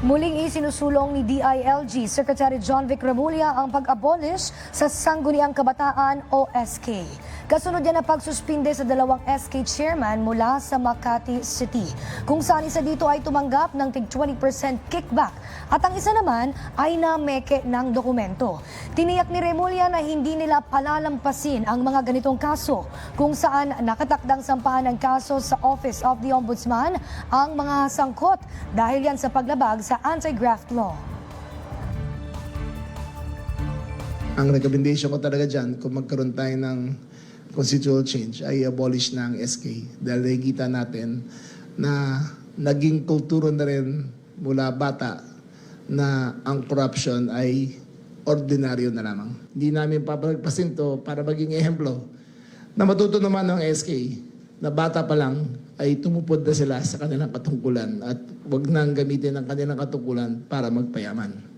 Muling isinusulong ni DILG Secretary John Vic Remulla ang pag-abolish sa Sangguniang Kabataan o SK. Kasunod yan na pagsuspinde sa dalawang SK chairman mula sa Makati City, kung saan isa dito ay tumanggap ng tig 20% kickback at ang isa naman ay nameke ng dokumento. Tiniyak ni Remulla na hindi nila palalampasin ang mga ganitong kaso, kung saan nakatakdang sampahan ng kaso sa Office of the Ombudsman ang mga sangkot dahil yan sa paglabag sa anti-graft law. Ang recommendation ko talaga dyan, kung magkaroon tayo ng constitutional change, ay abolish na ang SK. Dahil nakikita natin na naging kulturo na rin mula bata na ang corruption ay ordinaryo na lamang. Hindi namin papagpasin to para maging ehemplo na matuto naman ng SK na bata pa lang ay tumupod na sila sa kanilang katungkulan at wag nang gamitin ang kanilang katungkulan para magpayaman.